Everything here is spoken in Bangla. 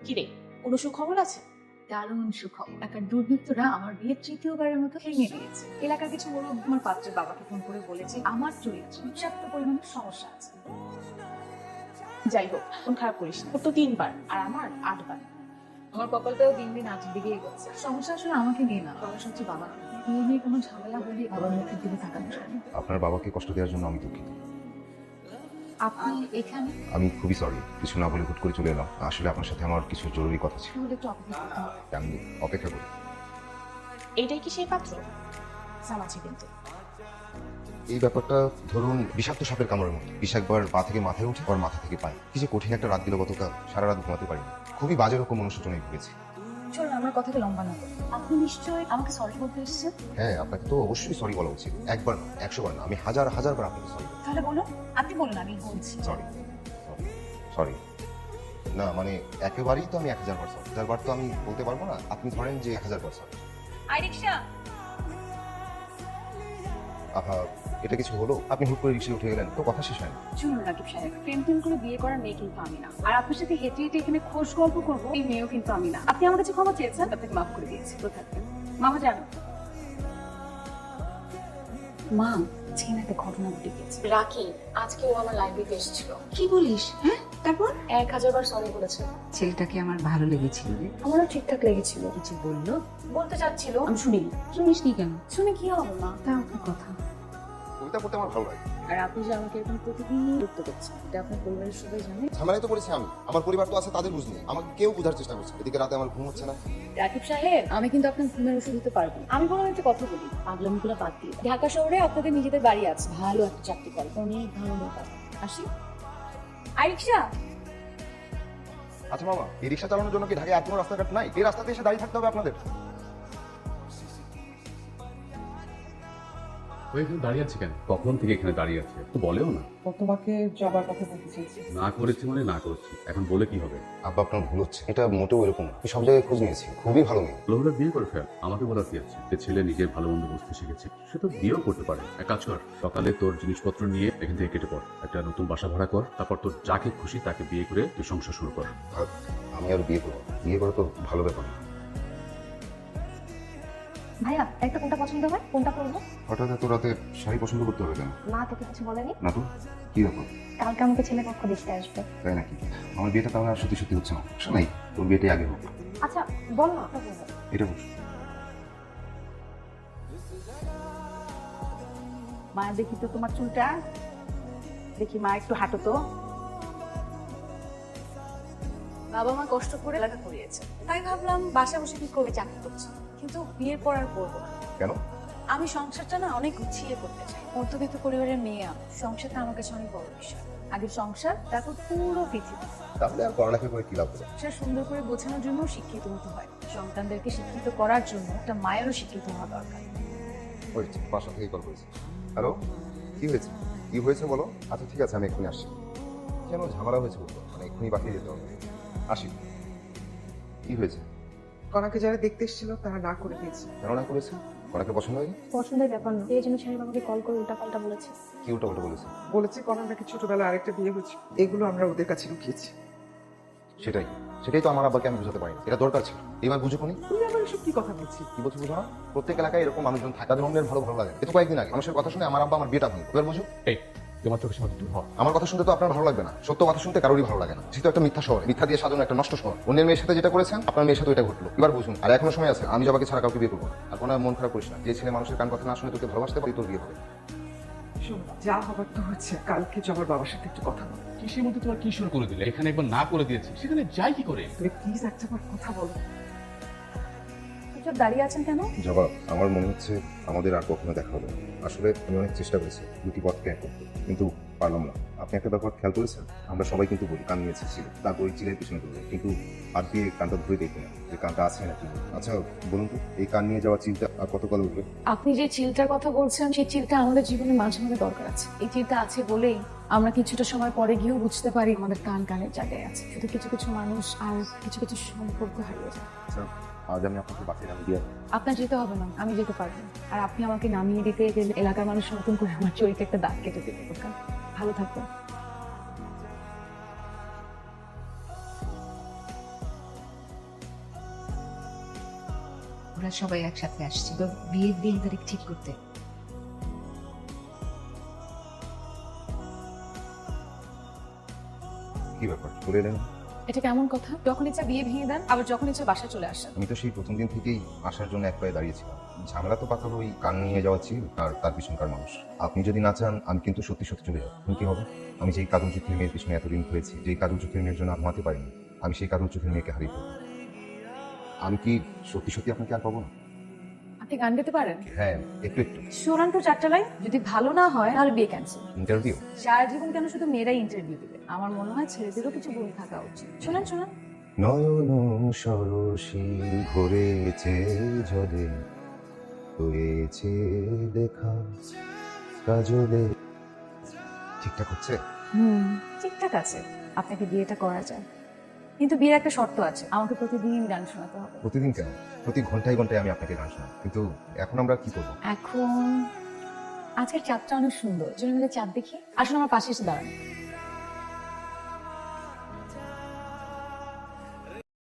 কিরে, কোনো সুখবর আছে? দারুণ সুখবর। এলাকার দুর্বৃত্তরা আমার বিয়ের তৃতীয়বারের মতো ভেঙে দিয়েছে। এলাকার কিছু লোক আমার পাত্রের বাবাকে ফোন করে বলেছে আমার চরিত্রে বিষাক্ত পরিমাণে সমস্যা আছে। যাই হোক, কোন খারাপ করিস না। তোর তো 3 বার আর আমার 8 বার। আমার কপালটাও দিন দিন আজের দিকে এগোচ্ছে। সমস্যা আসলে আমাকে নিয়ে না, সমস্যা হচ্ছে বাবা। বিয়ে নিয়ে কোনো ঝামেলা হলে বাবার মুখের দিকে তাকানো যায় না। আপনার বাবাকে কষ্ট দেওয়ার জন্য আমি দুঃখিত। আপনি এখানে? আমি খুবই সরি, কিছু না বলে হুট করে চলে এলাম। আসলে আপনার সাথে আমার কিছু জরুরি কথা ছিল। তাহলে একটু অপেক্ষা করতে হবে। আমি অপেক্ষা করি। এইটাই কি সেই পাত্র? সাম আছে কিন্তু। এই ব্যাপারটা ধরুন বিষাক্ত সাপের কামড়ের মতো। বিষ একবার পা থেকে মাথায় উঠে আবার মাথা থেকে পায়। কি যে কঠিন একটা রাত দিল গতকাল, সারা রাত ঘুমাতে পারিনি। খুবই বাজে রকম অনুশোচনায় ভুগেছি। চলুন আমার কথাকে লম্বা না করি। আপনি নিশ্চয়ই আমাকে সরি বলতে এসেছেন? হ্যাঁ, আপনাকে তো অবশ্যই সরি বলা উচিত। একবার না, 100 বার না, আমি হাজার হাজার বার আপনাকে সরি। তাহলে বলুন, আপনি বলুন, আমি বলছি। সরি সরি না, মানে একেবারেই তো আমি 1000 বার সরি। 1000 বার তো আমি বলতে পারবো না। আপনি ধরেন যে 1000 বার সরি। আই রিকশা। আহা, এটা কিছু হলো? আপনি হুট করে রিক্সায় উঠে গেলেন, তো কথা শেষ হয়নি। শুনুন রাকিব সাহেব, প্রেম করে বিয়ে করার মেয়ে কিন্তু আমি না। আর আপনার সাথে হেঁটে হেঁটে এখানে খোশ গল্প করবো, এই মেয়েও কিন্তু আমি না। আপনি আমার কাছে ক্ষমা চেয়েছেন, আপনাকে মাফ করে দিয়েছি। তো থাকবেন মামা জানো। মা, চেনা একটা ঘটনা ঘটে গেছে। রাখি, আজকে ও আমার লাইব্রেরিতে এসেছিল। কি বলিস? হ্যাঁ, তারপর? 1000 বার সরি বলেছে। ছেলেটাকে আমার ভালো লেগেছিল রে। আমারও ঠিকঠাক লেগেছিল। কিছু বললো? বলতে চাচ্ছিল, আমি শুনিনি। শুনিস নি কেন? শুনে কি হবে মা? তা আপনার কথা। কবিতা পড়তে আমার ভালো লাগে। আর আপনি যে আমাকে এরকম প্রতিদিন গুরুত্ব করছেন, এটা আপনার পরিবারের সবাই জানে। ঝামেলায় তো পড়েছি আমি। আমার পরিবার তো আছে, তাদের বুঝ নেই। আমাকে কেউ বোঝার চেষ্টা করছে। এদিকে রাতে আমার ঘুম হচ্ছে না। রাকিব সাহেব, আমি কিন্তু আপনার ঘুমের ওষুধ দিতে পারবো না। আমি বরং একটা কথা বলি, পাগলামিগুলো বাদ দিয়ে ঢাকা শহরে আপনাদের নিজেদের বাড়ি আছে, ভালো একটা চাকরি করে, অনেক ভালো লোক আছে। আসি। আই রিকশা। আচ্ছা মামা, এই রিক্সা চালানোর জন্য কি ঢাকায় আর কোনো রাস্তাঘাট নাই? এই রাস্তাতে এসে দাঁড়িয়ে থাকতে হবে আপনাদের? ও এখানে দাঁড়িয়ে আছে কেন? কখন থেকে এখানে দাঁড়িয়ে আছে তো বলেও না। ও তোমাকে যাবার কথা বলতে চাইছি। না করেছি মানে না করেছি, এখন বলে কি হবে? আব্বা, আপনার ভুল হচ্ছে। এটা মোটেও এরকম না। আমি সব জায়গায় খোঁজ নিয়েছি, খুবই ভালো মেয়ে। লোহরা বিয়ে করে ফেল, আমাকে বলার কি আছে? যে ছেলে নিজের ভালো মন্দ বুঝতে শিখেছে, সে তো বিয়েও করতে পারে। এক কাজ কর, সকালে তোর জিনিসপত্র নিয়ে এখান থেকে কেটে পড়, একটা নতুন বাসা ভাড়া কর, তারপর তোর যাকে খুশি তাকে বিয়ে করে তুই সংসার শুরু কর। আর আমি আর বিয়ে করবো? বিয়ে করা তো ভালো ব্যাপার না। ভাইয়া, একটা কোনটা পছন্দ হয়, কোনটা পরবো? হঠাৎ এত রাতে শাড়ি পছন্দ করতে হবে কেন? মা তোকে কিছু বলেনি? না তো, কি ব্যাপার? কালকে আমাকে ছেলে পক্ষ দেখতে আসবে। তাই নাকি? আমার বিয়েটা তাহলে আর সত্যি সত্যি হচ্ছে না। শোনাই, তোর বিয়েটাই আগে হোক। আচ্ছা বল না, কথা বলবো। এটা বস। মা, দেখি তো তোমার চুলটা। দেখি মা, একটু হাঁটো তো। বাবা মা কষ্ট করে এলাকা করিয়েছে, তাই ভাবলাম বাসা বসে কি করে চাকরি করছি, কিন্তু বিয়ের পর আর করবো না। কেন? আমি সংসারটা না অনেক গুছিয়ে করতে চাই। মধ্যবিত্ত পরিবারের মেয়ে আমি, সংসারটা আমার কাছে অনেক বড় বিষয়। আগে সংসার, তারপর পুরো পৃথিবী। তাহলে আর পড়ালেখা করে কি লাভ হলো? সংসার সুন্দর করে গোছানোর জন্য শিক্ষিত হতে হয়। সন্তানদেরকে শিক্ষিত করার জন্য একটা মায়েরও শিক্ষিত হওয়া দরকার। হয়েছে, বাসা থেকে কল করেছি। হ্যালো, কি হয়েছে? কি হয়েছে বলো। আচ্ছা ঠিক আছে, আমি এক্ষুনি আসছি। যেন ঝামেলা হয়েছে বলতো, মানে এক্ষুনি বাকিয়ে যেতে হবে। আসি। কি হয়েছে? কনাকে যারা দেখতে এসেছিল তারা না করে দিয়েছে। কেন না করেছে? কনাকে পছন্দ হয়নি? পছন্দের ব্যাপার না, এই জন্য ছেলে বাবাকে কল করে উল্টাপাল্টা বলেছে। কি ওটা ওটা বলেছে? বলেছে কনার নাকি ছোটবেলায় আরেকটা বিয়ে হয়েছে। এগুলো আমরা ওদের কাছে লুকিয়েছি। সেটাই সেটাই তো আমার আব্বাকে আমি বুঝাতে পারিনি। এটা দরকার ছিল। এবার বুঝো কোনি? তুমি আবার এসব কি কথা বলছি? কি বলছো বুঝো না? প্রত্যেক এলাকায় এরকম মানুষজন থাকে, তাদের অন্যের ভালো ভালো লাগে। এতো কয়েকদিন আগে মানুষের কথা শুনে আমার আব্বা আমার বিয়েটা ভাঙলো। এবার বুঝো? এই, তোমার চোখের সামনে তুই হ। আমার কথা শুনতে তো আপনার ভালো লাগবে না। সত্য কথা শুনতে কারোরই ভালো লাগে না। যেহেতু একটা মিথ্যা শহর, মিথ্যা দিয়ে সাজানো একটা নষ্ট শহর। অন্যের মেয়ের সাথে যেটা করেছেন, আপনার মেয়ের সাথে এটা ঘটলো। এবার বুঝুন, আর এখনো সময় আছে। আমি জবাকে ছাড়া কাউকে বিয়ে করবো না। আর কোনো মন খারাপ করিস না। যে ছেলে মানুষের কান কথা না শুনে তোকে ভালোবাসতে পারি, তোর বিয়ে হবে। শোন, যা হবার তো হচ্ছে। কালকে জবার বাবার সাথে একটু কথা বল। কিসের মধ্যে তোমার কি শুরু করে দিলে? এখানে একবার না করে দিয়েছি, সেখানে যাই কি করে? তুমি প্লিজ একটা বার কথা বলো। চুপ দাঁড়িয়ে আছেন কেন? জবাব, আমার মনে হচ্ছে আমাদের আর কখনো দেখা হবে না। আসলে আমি অনেক চেষ্টা করেছি দুটি পথকে এক করতে, কিন্তু পারলাম না। আপনি একটা ব্যাপার খেয়াল করেছেন? আমরা সবাই কিন্তু বলি কান নিয়েছে ছিল, তারপরে চিলের পিছনে দৌড়ে, কিন্তু আর দিয়ে কানটা ধরে দেখি না যে কানটা আছে নাকি। আচ্ছা বলুন তো, এই কান নিয়ে যাওয়া চিলটা আর কতকাল উঠবে? আপনি যে চিলটার কথা বলছেন, সেই চিলটা আমাদের জীবনে মাঝে মাঝে দরকার আছে। এই চিলটা আছে বলেই আমরা কিছুটা সময় পরে গিয়েও বুঝতে পারি আমাদের কান কানের জায়গায় আছে। শুধু কিছু কিছু মানুষ আর কিছু কিছু সম্পর্ক হারিয়ে যায়। আচ্ছা, আজ আমি আপনাকে বাসে নামিয়ে দিয়ে আপনার যেতে হবে না, আমি যেতে পারবো। আর আপনি আমাকে নামিয়ে দিতে গেলে এলাকার মানুষ নতুন করে আমার চরিত্রে একটা দাগ কেটে দেবে। ভালো থাকবেন। ওরা সবাই একসাথে আসছে তো বিয়ের দিন তারিখ ঠিক করতে। কি ব্যাপার চলে এলেন? এটা কেমন কথা? যখন ইচ্ছা বিয়ে ভেঙে দেন, আবার যখন ইচ্ছা বাসায় চলে আসেন। আমি তো সেই প্রথম দিন থেকেই আসার জন্য এক পায়ে দাঁড়িয়েছিলাম। ঝামেলা তো পাকালো ওই কান নিয়ে যাওয়া ছিল আর তার পিছনকার মানুষ। আপনি যদি না চান আমি কিন্তু সত্যি সত্যি চলে যাবো। কি হবে? আমি যেই কাজল চোখের মেয়ের পিছনে এতদিন ঘুরেছি, যেই কাজল চোখের মেয়ের জন্য ঘুমাতে পারিনি, আমি সেই কাজল চোখের মেয়েকে হারিয়ে ফেলবো। আমি কি সত্যি সত্যি আপনাকে আর পাবো না? আপনি গান গাইতে পারেন? হ্যাঁ, একটু একটু। শোনান তো 4টা লাইন। যদি ভালো না হয় তাহলে বিয়ে ক্যান্সেল। ইন্টারভিউ? সারা জীবন কেন শুধু মেয়েরাই ইন্টারভিউ দিবে? আমার মনে হয় ছেলেদেরও কিছু গুণ থাকা উচিত। শোনান শোনান। নয়ন সরসী ভরেছে জলে, হয়েছে দেখা কাজলে। ঠিকঠাক হচ্ছে? ঠিকঠাক আছে। আপনাকে বিয়েটা করা যায়, কিন্তু বিয়ের একটা শর্ত আছে, আমাকে প্রতিদিন গান শোনাতে হবে। প্রতিদিন কেন? প্রতি ঘন্টায় ঘন্টায় আমি আপনাকে গান শোনাই, কিন্তু এখন আমরা কি করবো? এখন আজকের চাঁদটা অনেক সুন্দর, জন্য চাঁদ দেখি। আসলে আমার পাশে এসে দাঁড়ান।